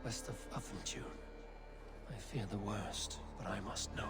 conquest of Uffentune. I fear the worst, but I must know.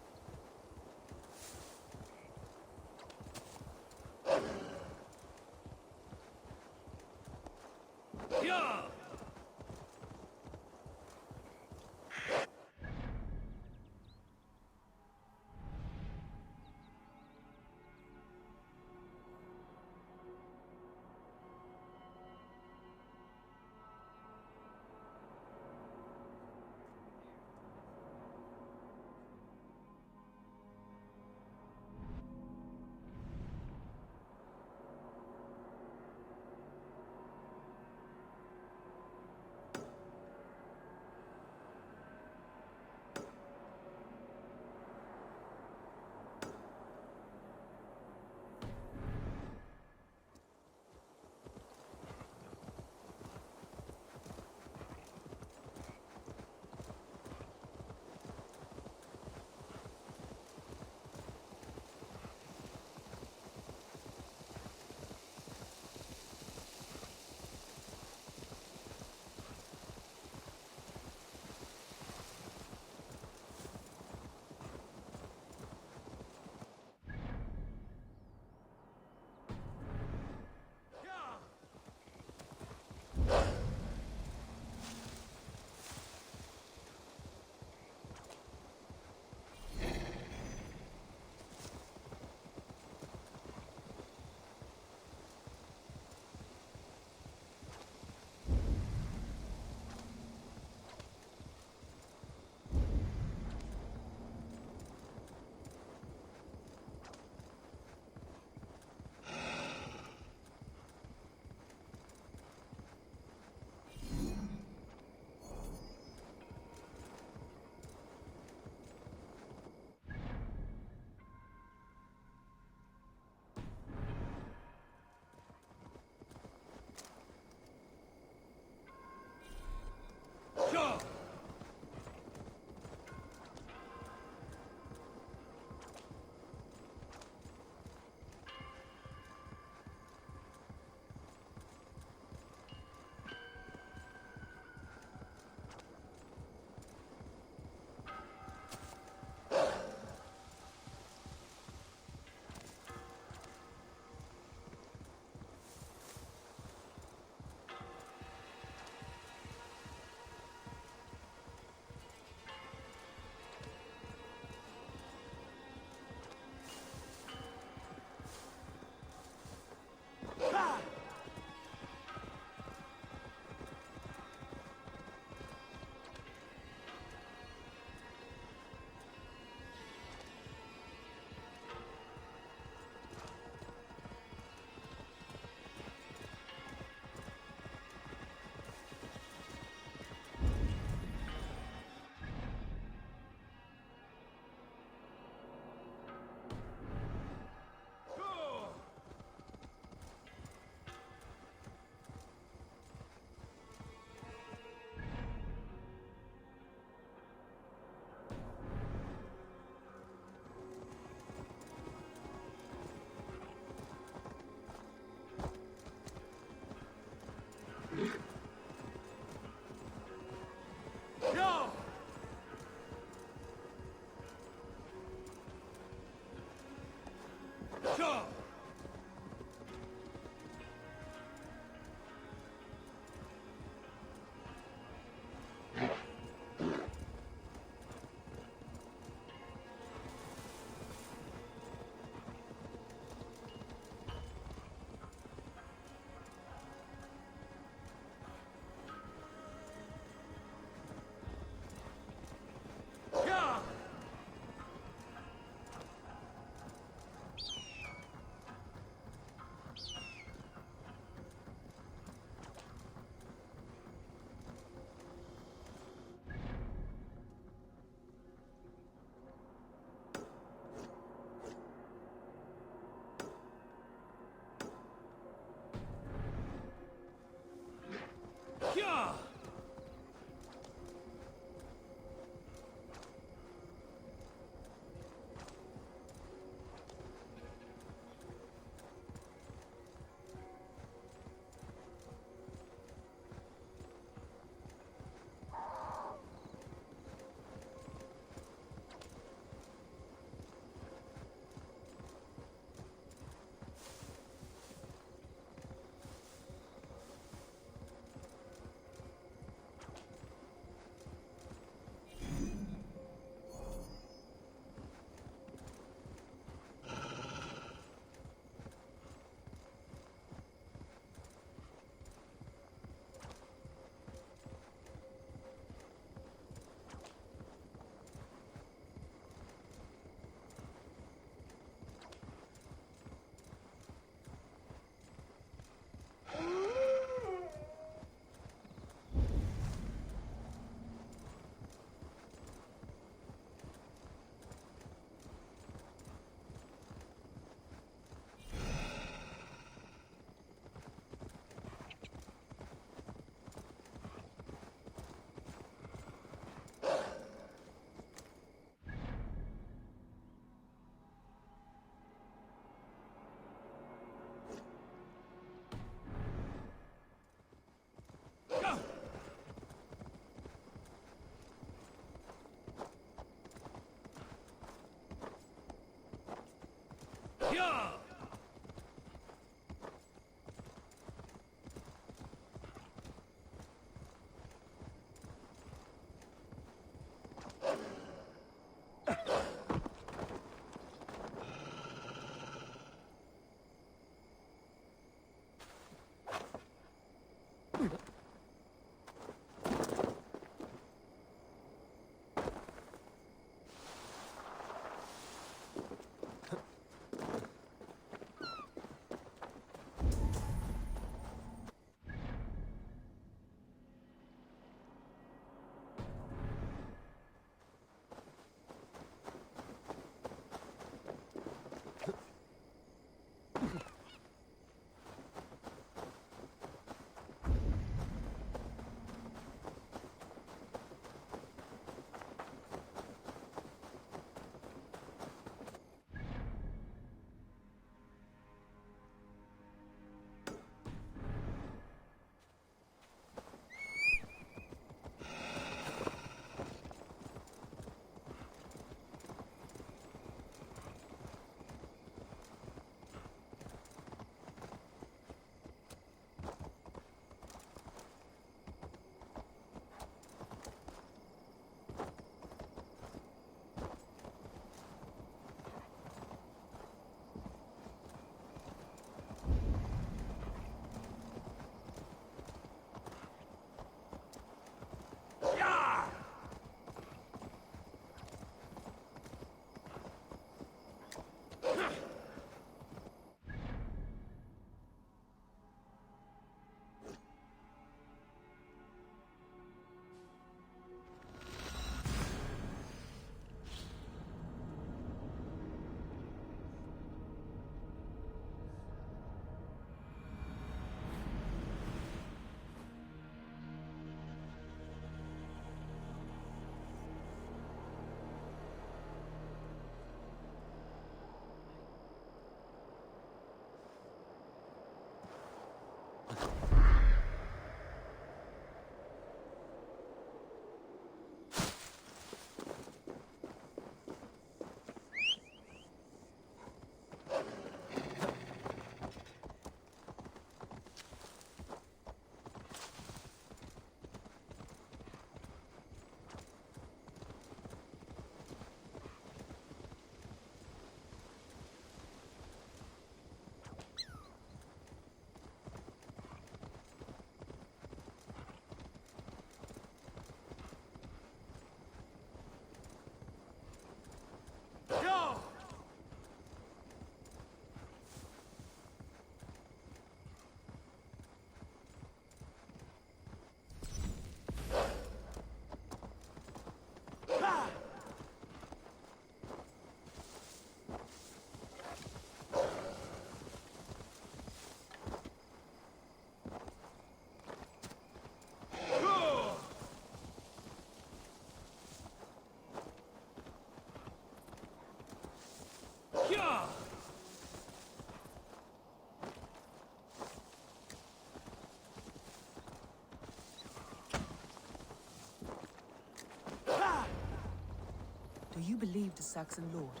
believe the Saxon lord?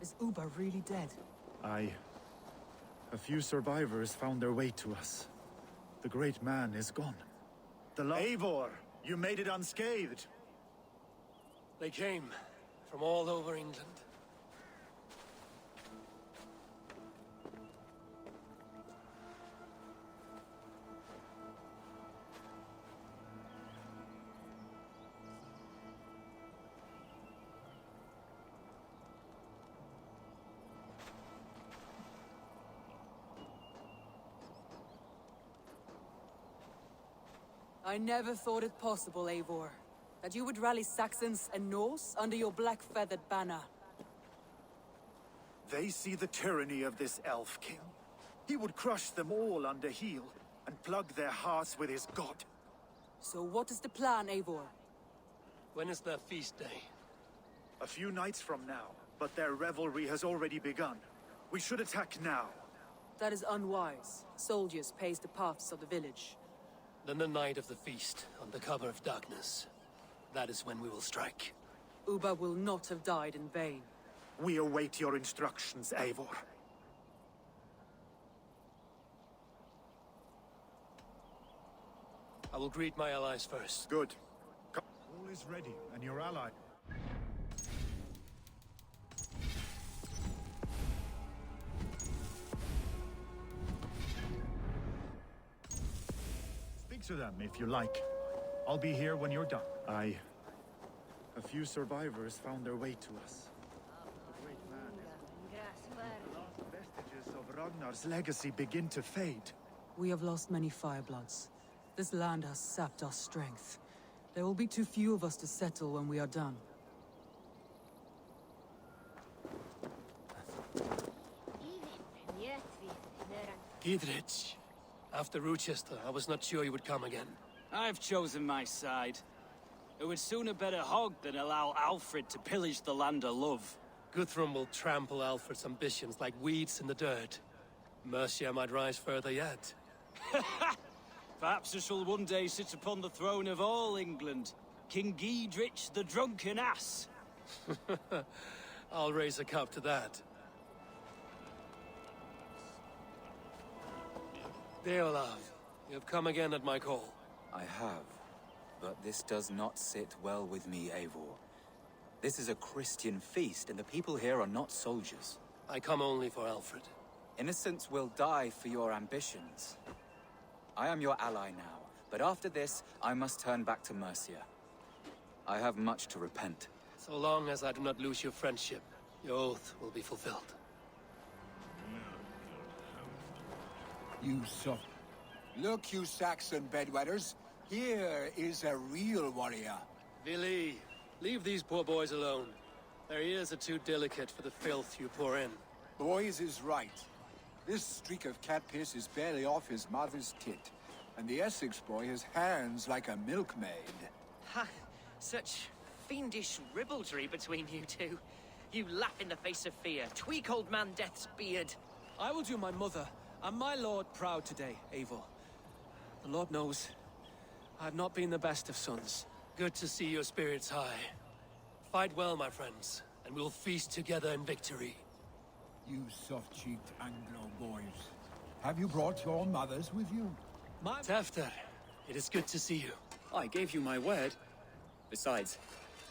Is Uber really dead? A few survivors found their way to us. The great man is gone. Eivor, you made it unscathed. They came from all over England. I never thought it possible, Eivor, that you would rally Saxons and Norse under your black-feathered banner. They see the tyranny of this elf king. He would crush them all under heel and plug their hearts with his god. So what is the plan, Eivor? When is their feast day? A few nights from now, but their revelry has already begun. We should attack now. That is unwise. Soldiers pace the paths of the village. Then the night of the feast, under cover of darkness. That is when we will strike. Uber will not have died in vain. We await your instructions, Eivor. I will greet my allies first. Good. All is ready, and your ally. Speak to them if you like. I'll be here when you're done. A few survivors found their way to us. The great man is gone. The last vestiges of Ragnar's legacy begin to fade. We have lost many firebloods. This land has sapped our strength. There will be too few of us to settle when we are done. Gidrich. After Rochester, I was not sure you would come again. I've chosen my side. It would sooner bet a hog than allow Alfred to pillage the land of love. Guthrum will trample Alfred's ambitions like weeds in the dirt. Mercia might rise further yet. Perhaps I shall one day sit upon the throne of all England. King Giedrich the drunken ass. I'll raise a cup to that. Deolav, you have come again at my call. I have, but this does not sit well with me, Eivor. This is a Christian feast, and the people here are not soldiers. I come only for Alfred. Innocents will die for your ambitions. I am your ally now, but after this, I must turn back to Mercia. I have much to repent. So long as I do not lose your friendship, your oath will be fulfilled. You soft. Look, you Saxon bedwetters. Here is a real warrior. Vili, leave these poor boys alone. Their ears are too delicate for the filth you pour in. Boys is right. This streak of cat piss is barely off his mother's tit. And the Essex boy has hands like a milkmaid. Ha! Such fiendish ribaldry between you two. You laugh in the face of fear. Tweak old man Death's beard. I will do my mother and my lord proud today, Eivor. The Lord knows, I have not been the best of sons. Good to see your spirits high. Fight well, my friends, and we'll feast together in victory. You soft-cheeked Anglo boys. Have you brought your mothers with you? Tafter, it is good to see you. I gave you my word. Besides,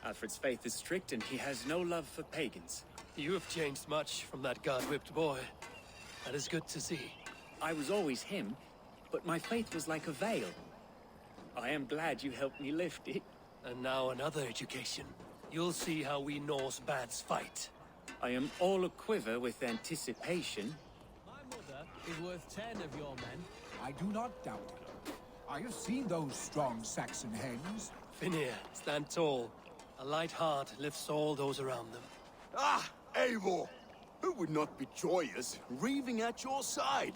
Alfred's faith is strict and he has no love for pagans. You have changed much from that god-whipped boy. That is good to see. I was always him, but my faith was like a veil. I am glad you helped me lift it. And now another education. You'll see how we Norse bads fight. I am all aquiver with anticipation. My mother is worth 10 of your men. I do not doubt it. I have seen those strong Saxon hens. Finir, stand tall. A light heart lifts all those around them. Ah, Eivor! Who would not be joyous, raving at your side?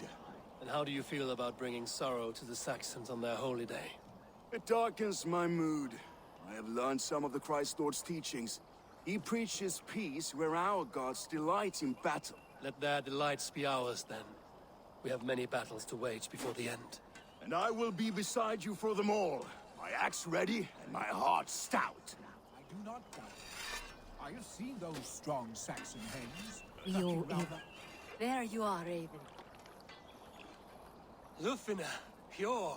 And how do you feel about bringing sorrow to the Saxons on their holy day? It darkens my mood. I have learned some of the Christ Lord's teachings. He preaches peace where our gods delight in battle. Let their delights be ours, then. We have many battles to wage before the end. And I will be beside you for them all. My axe ready and my heart stout. I do not doubt it. I have seen those strong Saxon hens. You, Eva. There you are, Raven. Lufina, pure.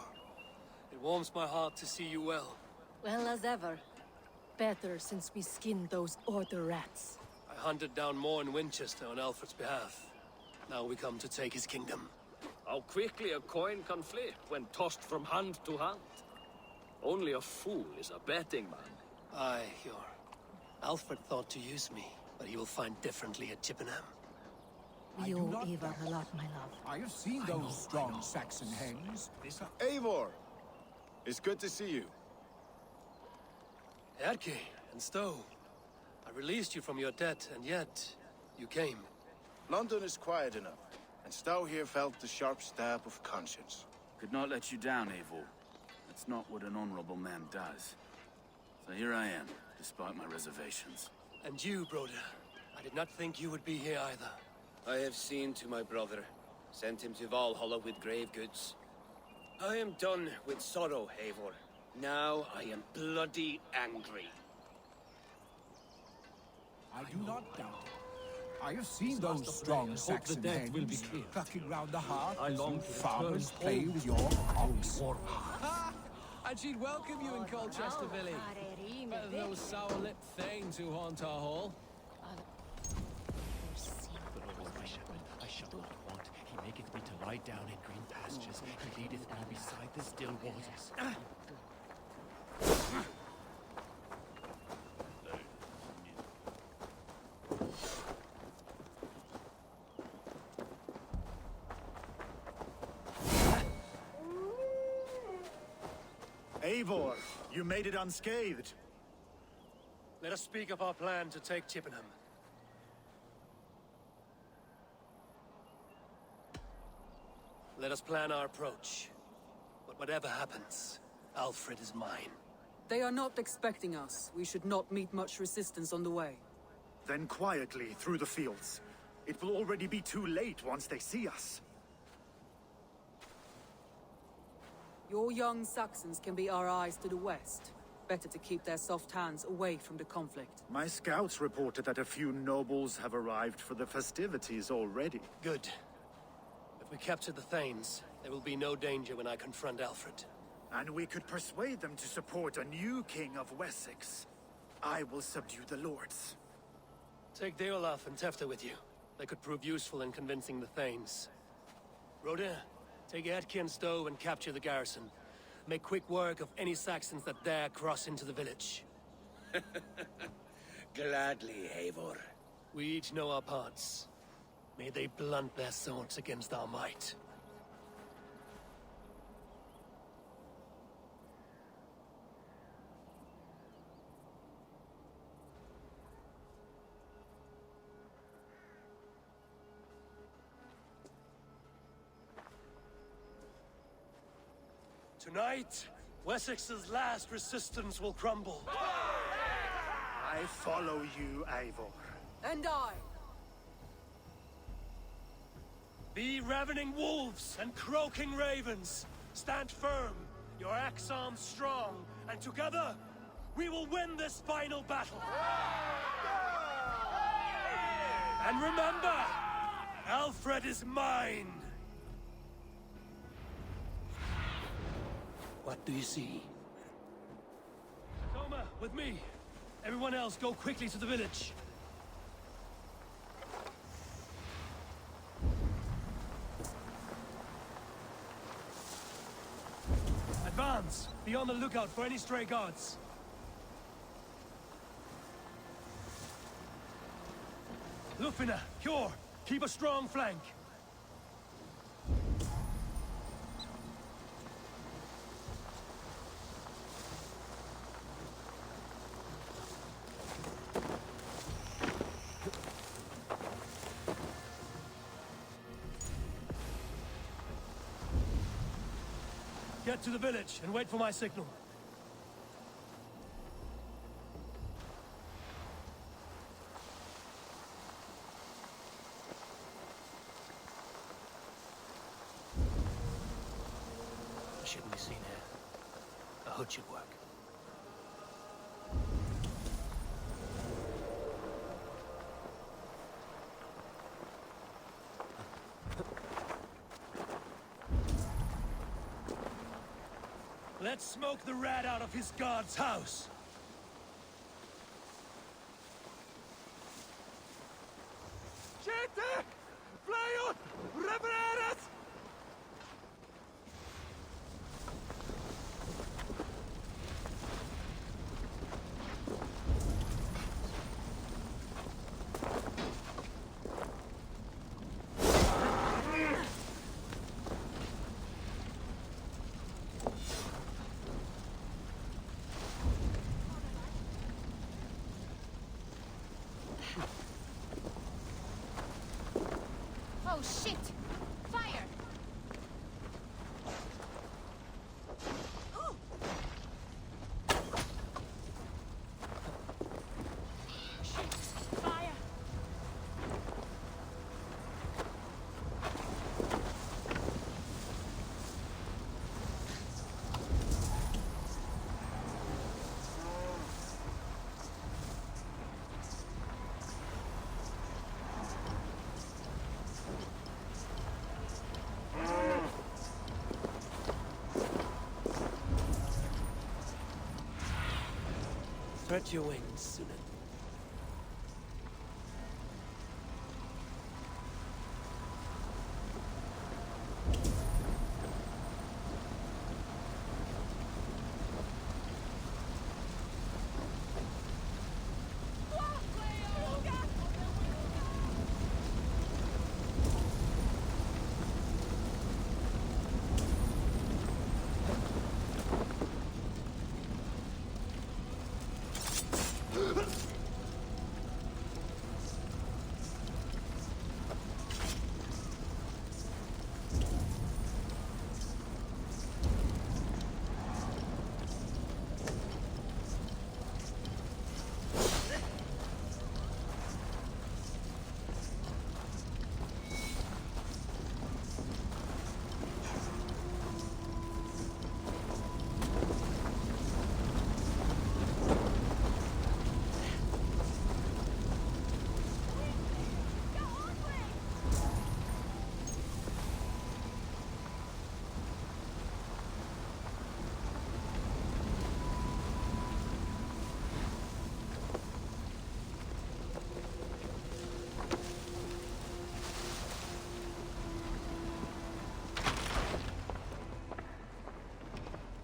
It warms my heart to see you well. Well as ever. Better since we skinned those Order rats. I hunted down more in Winchester on Alfred's behalf. Now we come to take his kingdom. How quickly a coin can flip when tossed from hand to hand. Only a fool is a betting man. Aye, your Alfred thought to use me, but he will find differently at Chippenham. We owe Eva a lot, my love. I have seen those strong Saxon hens. Eivor! It's good to see you. Erke and Stowe. I released you from your debt, and yet you came. London is quiet enough, and Stowe here felt the sharp stab of conscience. Could not let you down, Eivor. That's not what an honorable man does. So here I am, despite my reservations. And you, Broder. I did not think you would be here either. I have seen to my brother, sent him to Valhalla with grave goods. I am done with sorrow, Eivor. Now I am bloody angry. I do not doubt it. I have seen those strong Saxon hens clucking round the hearth as you farmers play with your ox. And she'd welcome you in Colchester village. Better than those sour-lipped thanes who haunt our hall. I shall not want. He maketh me to lie down in green pastures. He leadeth me beside the still waters. Eivor, you made it unscathed. Let us speak of our plan to take Chippenham. Let us plan our approach. But whatever happens, Alfred is mine. They are not expecting us. We should not meet much resistance on the way. Then quietly through the fields. It will already be too late once they see us. Your young Saxons can be our eyes to the west. Better to keep their soft hands away from the conflict. My scouts reported that a few nobles have arrived for the festivities already. Good. If we capture the Thanes, there will be no danger when I confront Alfred. And we could persuade them to support a new king of Wessex. I will subdue the lords. Take Deolaf and Tefta with you. They could prove useful in convincing the Thanes. Rodin, take Edke and Stowe and capture the garrison. Make quick work of any Saxons that dare cross into the village. Gladly, Eivor. We each know our parts. May they blunt their swords against our might. Tonight, Wessex's last resistance will crumble. I follow you, Eivor. And I! Be ravening wolves and croaking ravens. Stand firm, your axe arms strong, and together, we will win this final battle. And remember, Alfred is mine. What do you see? Soma, with me. Everyone else, go quickly to the village. Advance! Be on the lookout for any stray guards. Lufina, Hjor, keep a strong flank. Get to the village and wait for my signal. I shouldn't be seen here. A hood should work. Let's smoke the rat out of his god's house! Gente! Flyot! Revereras! Oh shit! Fire! Oh. Shit! Fire! Spread your wings, Sunan.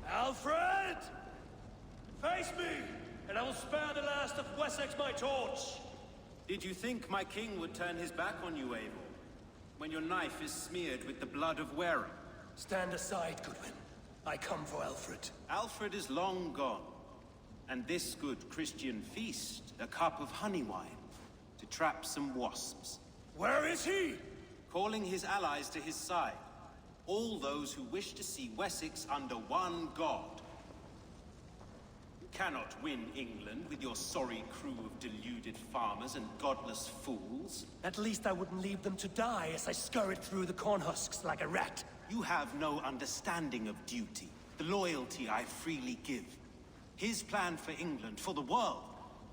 Alfred! Face me, and I will spare the last of Wessex my torch! Did you think my king would turn his back on you, Eivor? When your knife is smeared with the blood of Wareham? Stand aside, Goodwin. I come for Alfred. Alfred is long gone. And this good Christian feast, a cup of honey wine, to trap some wasps. Where is he? Calling his allies to his side. All those who wish to see Wessex under one god. You cannot win England with your sorry crew of deluded farmers and godless fools. At least I wouldn't leave them to die as I scurried through the corn husks like a rat. You have no understanding of duty, the loyalty I freely give. His plan for England, for the world,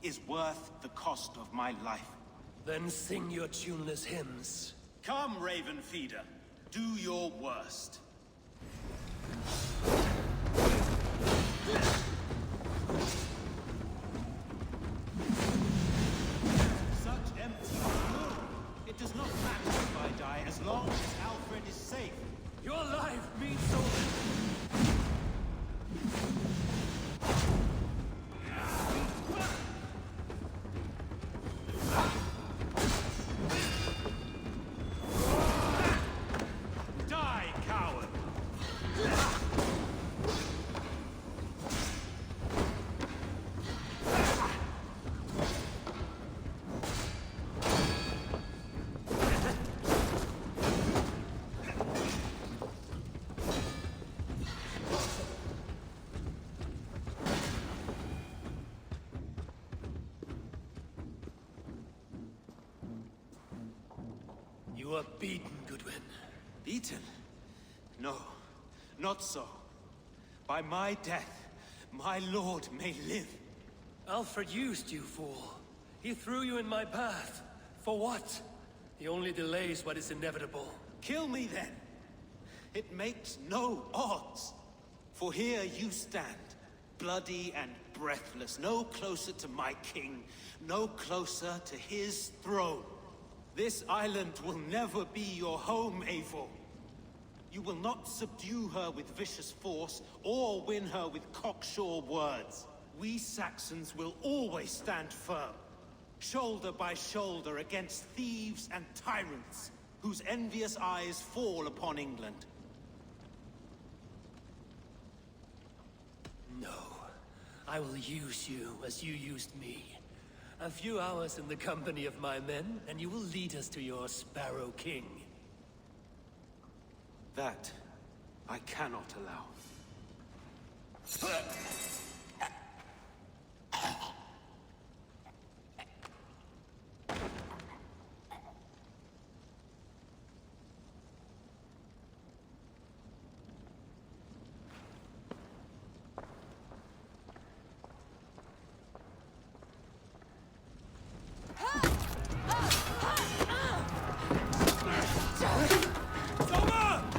is worth the cost of my life. Then sing your tuneless hymns. Come, Raven Feeder. Do your worst. Such empty fury. It does not matter if I die as long as Alfred is safe. Your life means so little. Die, coward! You are beaten, Goodwin. Beaten? No, not so. By my death, my lord may live. Alfred used you, fool. He threw you in my path. For what? He only delays what is inevitable. Kill me then. It makes no odds. For here you stand, bloody and breathless, no closer to my king, no closer to his throne. This island will never be your home, Eivor. You will not subdue her with vicious force, or win her with cocksure words. We Saxons will always stand firm, shoulder by shoulder against thieves and tyrants, whose envious eyes fall upon England. No. I will use you as you used me. A few hours in the company of my men, and you will lead us to your Sparrow King. That I cannot allow.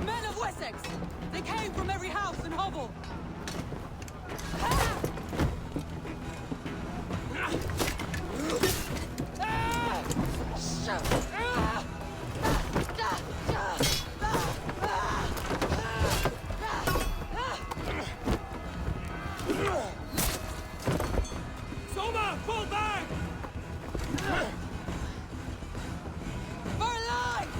Men of Wessex! They came from every house and hovel! Soma, fall back! For life!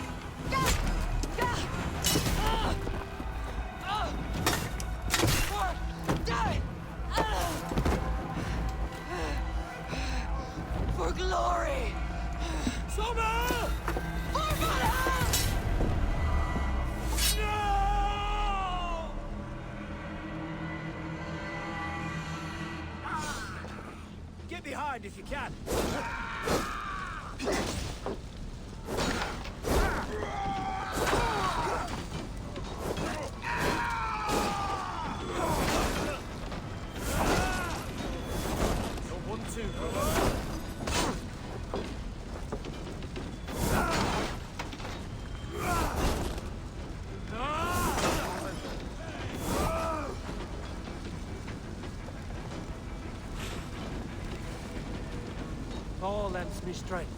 For glory! Soma! For Valhalla! No! Get behind if you can. All lends me strength.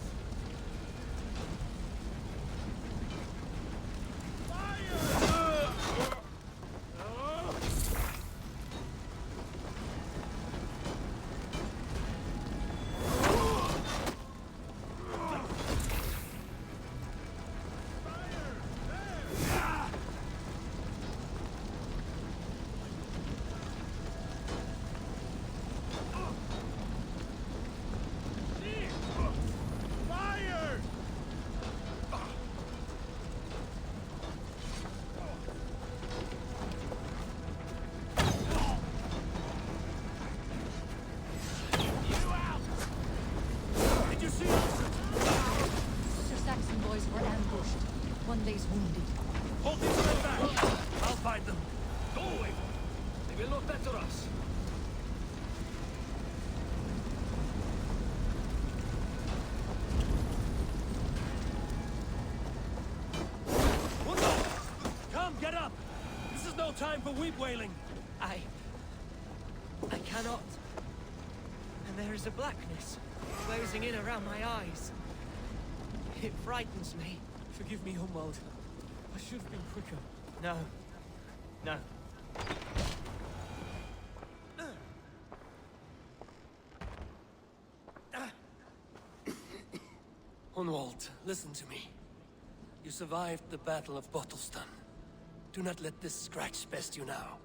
One lays wounded. Hold these men back! I'll find them. Go away! They will not better us. Come, get up! This is no time for weep wailing. I cannot. And there is a blackness closing in around my eyes. It frightens me. Forgive me, Humwald. I should have been quicker. No. No. Hunwald, listen to me. You survived the Battle of Bottleston. Do not let this scratch best you now.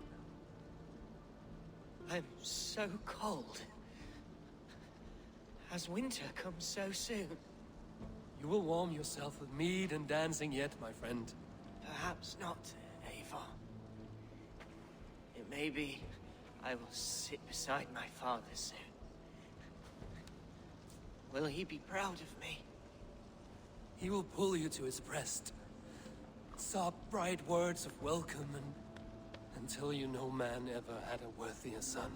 I'm so cold. Has winter come so soon? You will warm yourself with mead and dancing yet, my friend. Perhaps not, Eivor. It may be I will sit beside my father soon. Will he be proud of me? He will pull you to his breast. Sob bright words of welcome until you no man ever had a worthier son.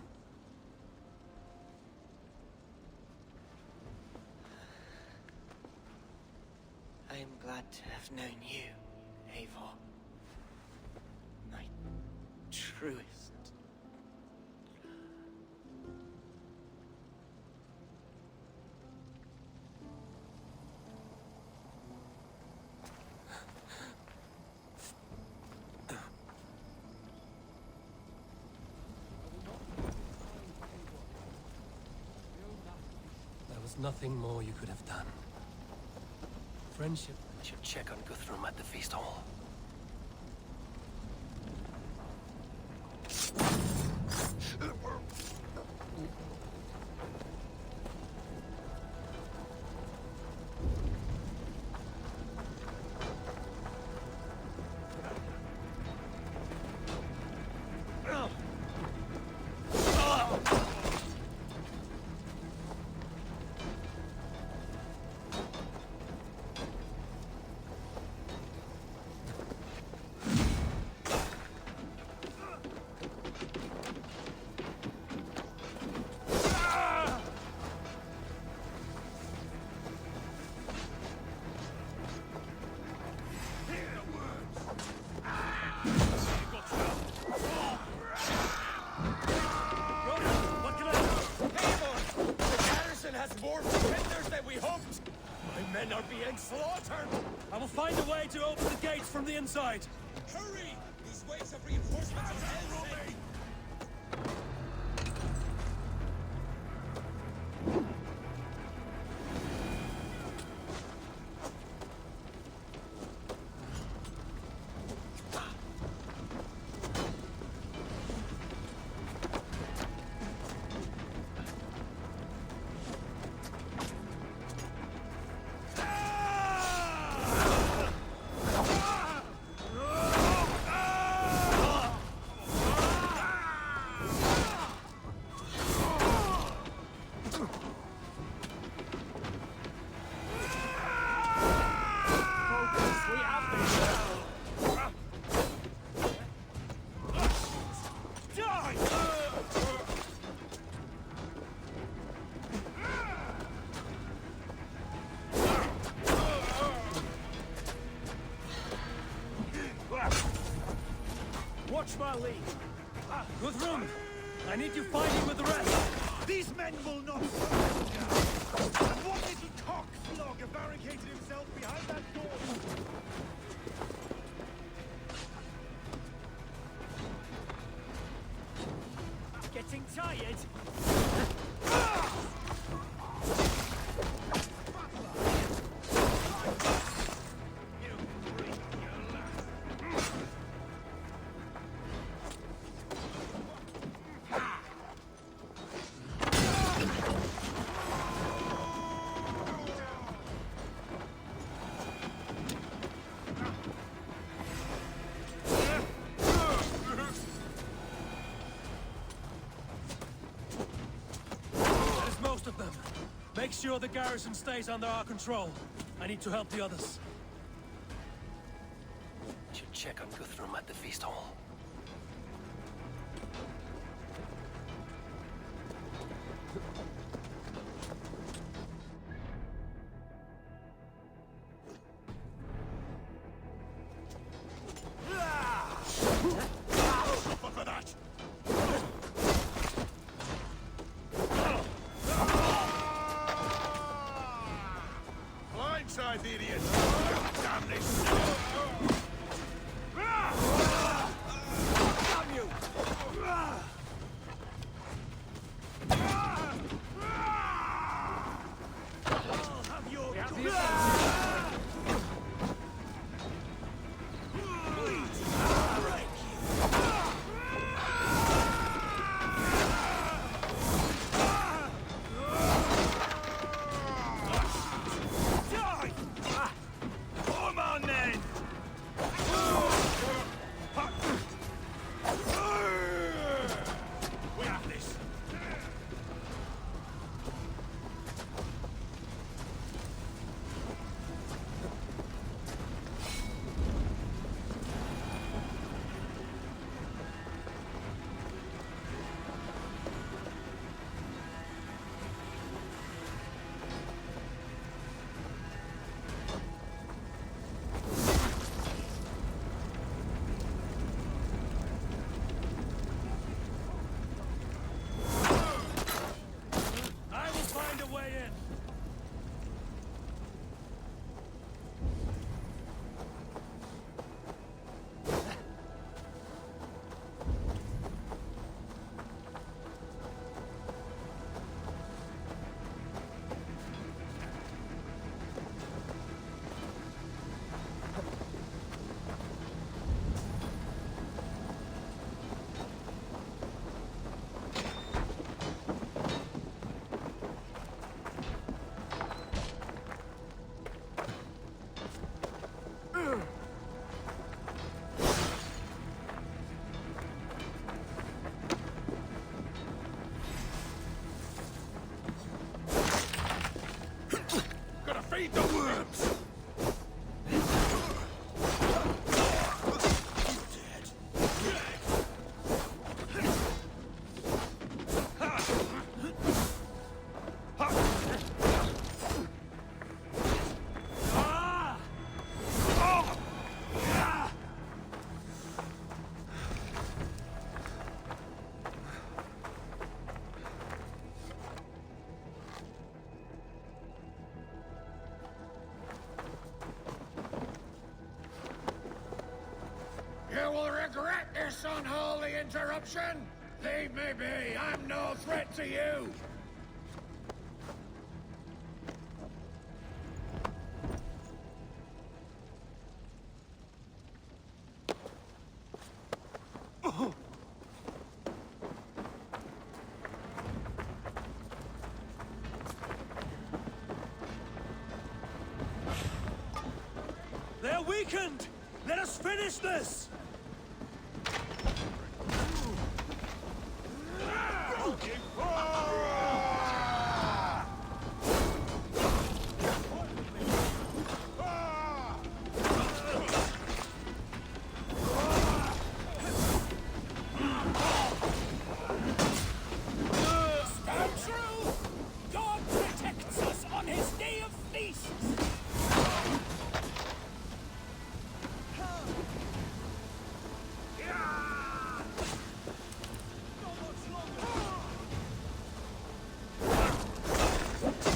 I am glad to have known you, Eivor. My truest There's nothing more you could have done. Friendship. I should check on Guthrum at the feast hall. Slaughtered! I will find a way to open the gates from the inside. Hurry! These waves of reinforcements is hell sake! Watch my lead. Guthrum, I need you fighting with the rest. These men will not surrender! And what little cockflogger barricaded himself behind that door? Getting tired? Of them. Make sure the garrison stays under our control. I need to help the others. Should check on Guthrum at the feast hall. Idiot! Damn this! Damn you! I'll have your... Come on, then! unholy interruption? Leave me be. I'm no threat to you. They're weakened! Let us finish this! Stand true! God protects us on his day of feasts!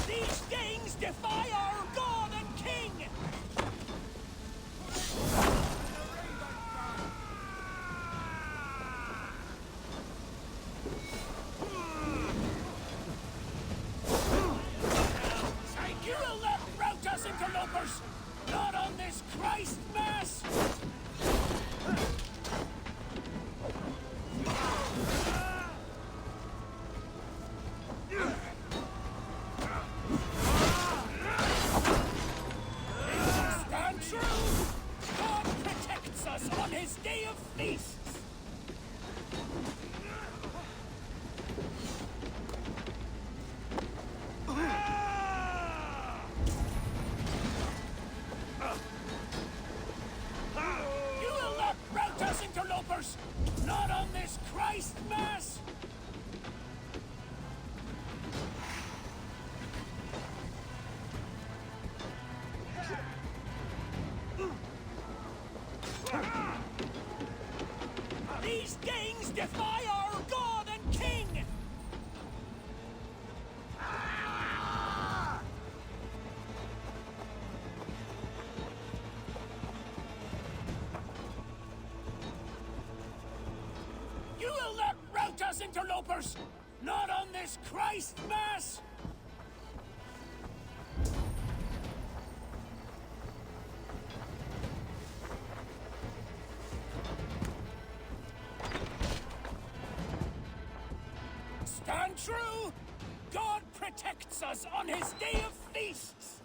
These things defy our God and King! You will not rout us, interlopers! Not on this Christ Mass! Stand true! God protects us on his day of feasts! You will not rout us, interlopers! Not on this Christ Mass! These things defy our God and King! You will not rout us, interlopers! Not on this Christ Mass! Stand true! God protects us on his day of feasts!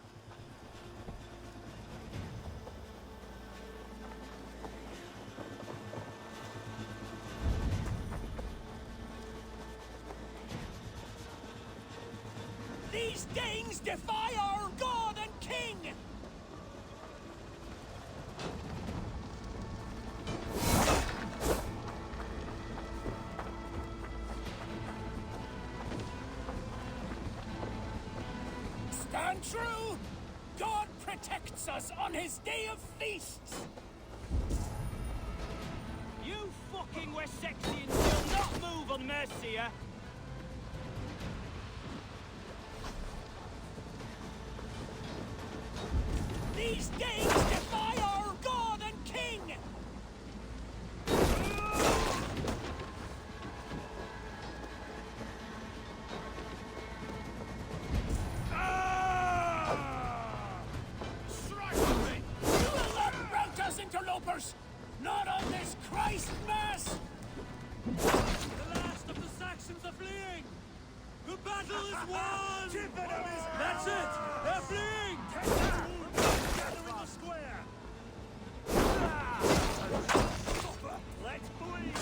These things defy our God and King! Stand true! God protects us on his day of feasts! You fucking Wessexians will not move on Mercia! These days defy our God and King! Strike me! You will not rout us, interlopers! Not on this Christ Mass! The last of the Saxons are fleeing! The battle is won! That's it! They're fleeing! Gather in the square! Let's bleed!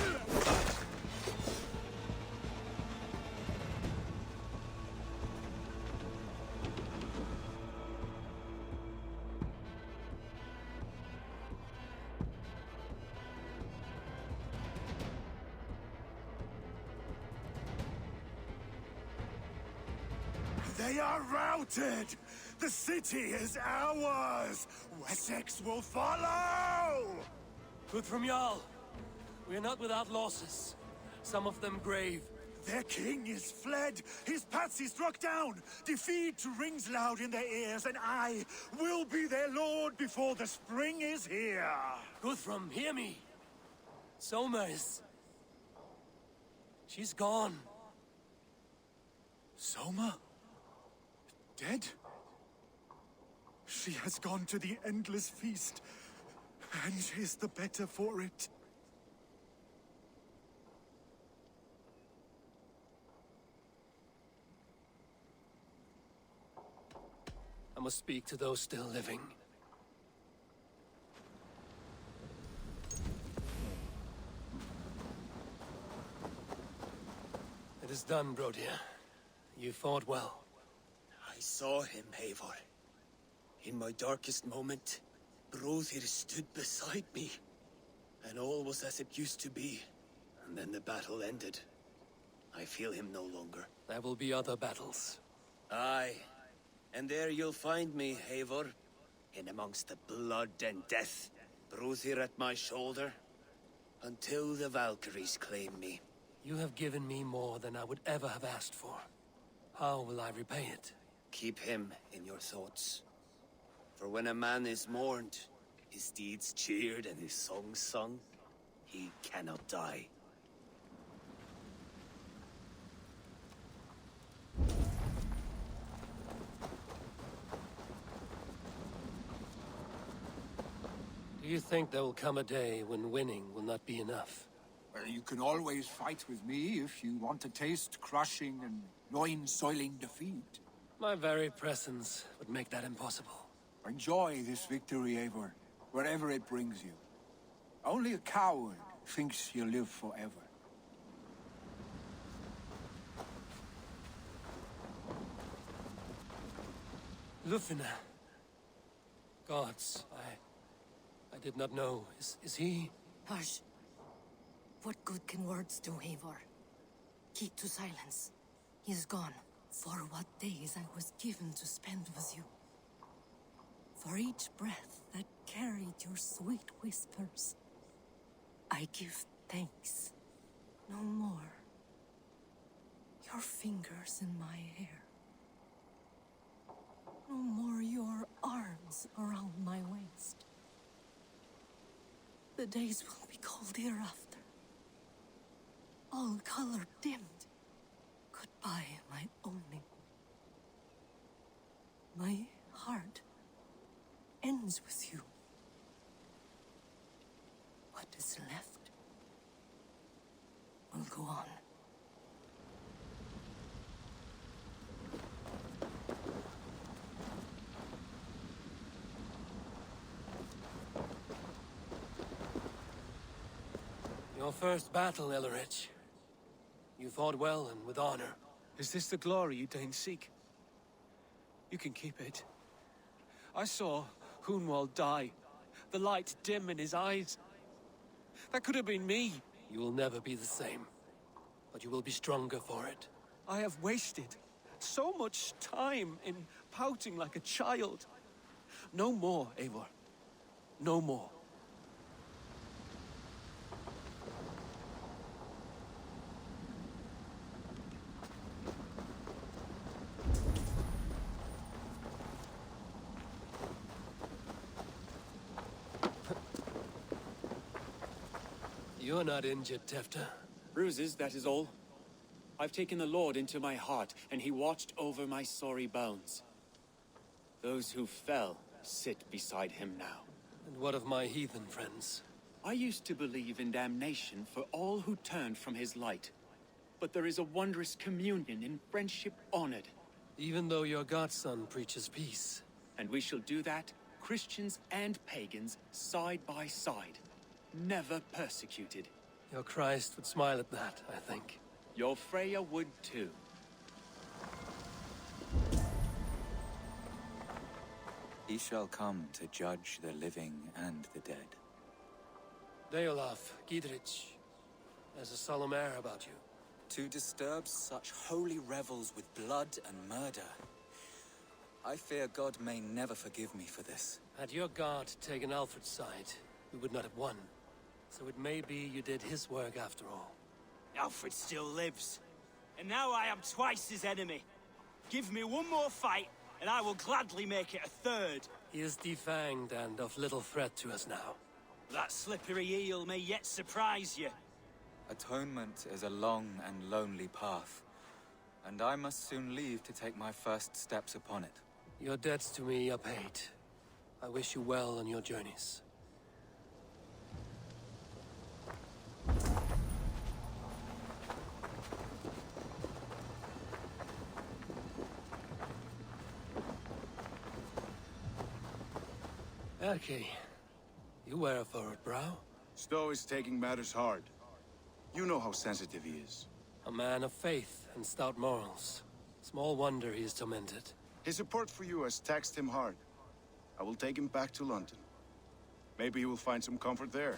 They are routed! The city is ours! Wessex will follow! Good from Jarl. We are not without losses. Some of them grave. Their king is fled! His patsy struck down! Defeat rings loud in their ears, and I will be their lord before the spring is here! Guthrum, hear me! Somers. She's gone. Soma? Dead? She has gone to the endless feast, and is the better for it. I must speak to those still living. It is done, Brodir. You fought well. I saw him, Eivor. In my darkest moment, Brodir stood beside me. And all was as it used to be. And then the battle ended. I feel him no longer. There will be other battles. Aye. And there you'll find me, Eivor. In amongst the blood and death. Brodir at my shoulder. Until the Valkyries claim me. You have given me more than I would ever have asked for. How will I repay it? Keep him in your thoughts. For when a man is mourned, his deeds cheered and his songs sung, he cannot die. Do you think there will come a day when winning will not be enough? Well, you can always fight with me if you want to taste crushing and loin-soiling defeat. My very presence would make that impossible. Enjoy this victory, Eivor, wherever it brings you. Only a coward thinks he'll live forever. Lufina. Gods, I did not know. Is he? Hush. What good can words do, Eivor? Keep to silence. He is gone. For what days I was given to spend with you. For each breath that carried your sweet whispers. I give thanks. No more. Your fingers in my hair. No more your arms around my waist. The days will be cold hereafter. All color dimmed. Goodbye, my only. My heart ends with you. What is left will go on. Your first battle, Ellerich. You fought well and with honor. Is this the glory you deign seek? You can keep it. I saw Hunwald die, the light dim in his eyes. That could have been me. You will never be the same, but you will be stronger for it. I have wasted so much time in pouting like a child. No more, Eivor. No more. You're not injured, Tefta. Bruises, that is all. I've taken the Lord into my heart, and he watched over my sorry bones. Those who fell sit beside him now. And what of my heathen friends? I used to believe in damnation for all who turned from his light. But there is a wondrous communion in friendship honored. Even though your godson preaches peace. And we shall do that, Christians and pagans, side by side. Never persecuted. Your Christ would smile at that, I think. Your Freya would too. He shall come to judge the living and the dead. Deolaf, Gidrich, there's a solemn air about you. To disturb such holy revels with blood and murder. I fear God may never forgive me for this. Had your God taken Alfred's side, we would not have won. So it may be you did his work after all. Alfred still lives. And now I am twice his enemy. Give me one more fight, and I will gladly make it a third. He is defanged and of little threat to us now. That slippery eel may yet surprise you. Atonement is a long and lonely path, and I must soon leave to take my first steps upon it. Your debts to me are paid. I wish you well on your journeys. Erke, you wear a furrowed brow. Stowe is taking matters hard. You know how sensitive he is. A man of faith and stout morals. Small wonder he is tormented. His support for you has taxed him hard. I will take him back to London. Maybe he will find some comfort there.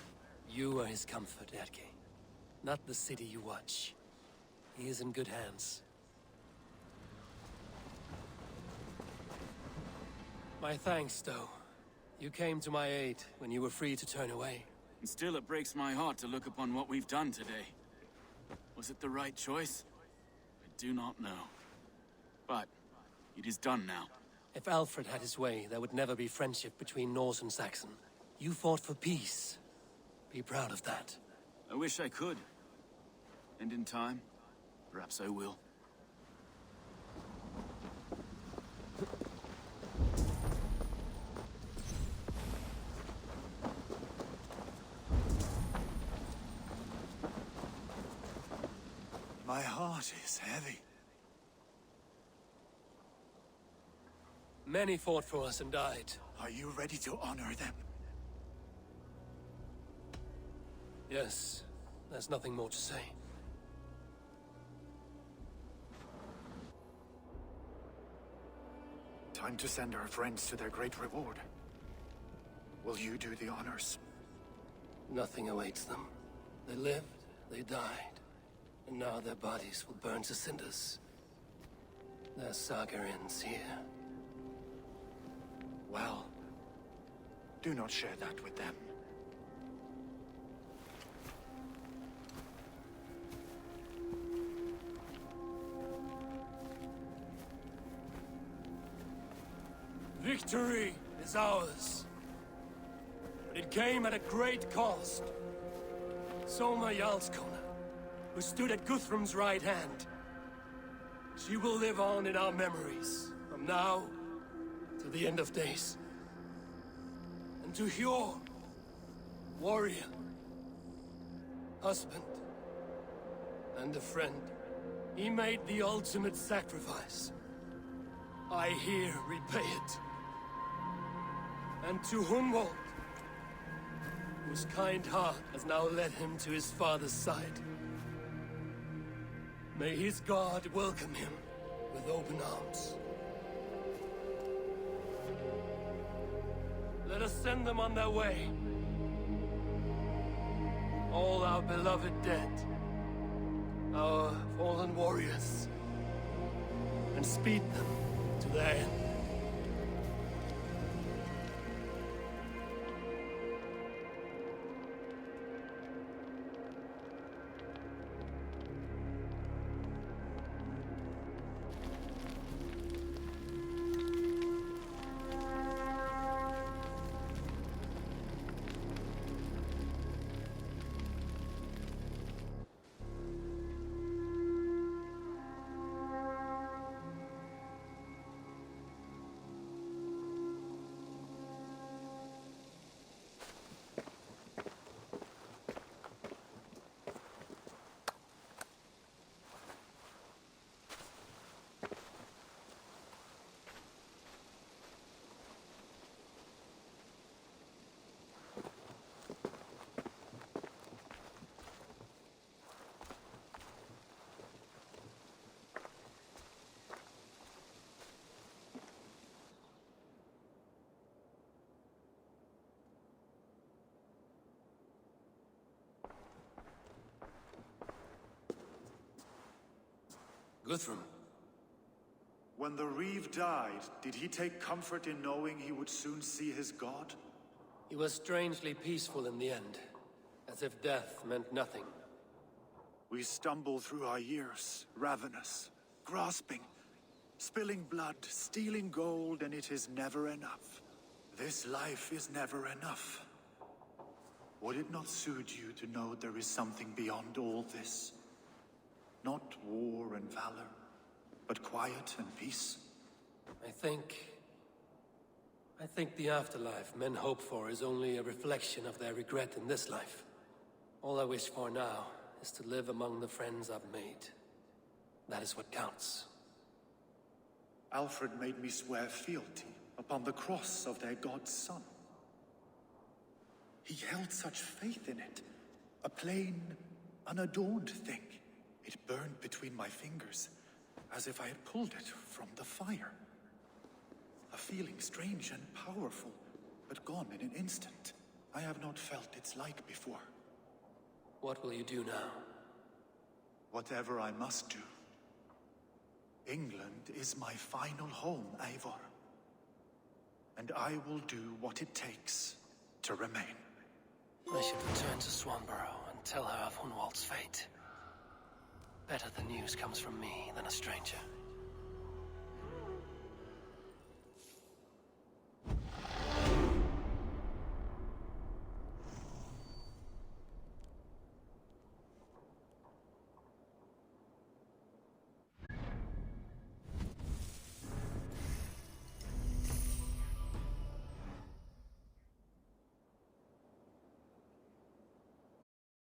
You are his comfort, Erke. Not the city you watch. He is in good hands. My thanks, Stowe. You came to my aid when you were free to turn away. And still it breaks my heart to look upon what we've done today. Was it the right choice? I do not know. But it is done now. If Alfred had his way, there would never be friendship between Norse and Saxon. You fought for peace. Be proud of that. I wish I could. And in time, perhaps I will. My heart is heavy. Many fought for us and died. Are you ready to honor them? Yes, there's nothing more to say. Time to send our friends to their great reward. Will you do the honors? Nothing awaits them. They lived, they died, and now their bodies will burn to cinders. Their saga ends here. Well, do not share that with them. Victory is ours. But it came at a great cost. Soma Jarlskona, who stood at Guthrum's right hand. She will live on in our memories, from now to the end of days. And to Hjor, warrior, husband, and a friend, he made the ultimate sacrifice. I here repay it. And to Hunwald, whose kind heart has now led him to his father's side. May his God welcome him with open arms. Let us send them on their way. All our beloved dead, our fallen warriors, and speed them to their end. Guthrum. When the Reeve died, did he take comfort in knowing he would soon see his god? He was strangely peaceful in the end, as if death meant nothing. We stumble through our years, ravenous, grasping, spilling blood, stealing gold, and it is never enough. This life is never enough. Would it not suit you to know there is something beyond all this? Not war and valor, but quiet and peace? I think the afterlife men hope for is only a reflection of their regret in this life. All I wish for now is to live among the friends I've made. That is what counts. Alfred made me swear fealty upon the cross of their god's son. He held such faith in it, a plain, unadorned thing. It burned between my fingers, as if I had pulled it from the fire. A feeling strange and powerful, but gone in an instant. I have not felt its like before. What will you do now? Whatever I must do. England is my final home, Eivor. And I will do what it takes to remain. I should return to Swanborough and tell her of Hunwald's fate. Better the news comes from me than a stranger.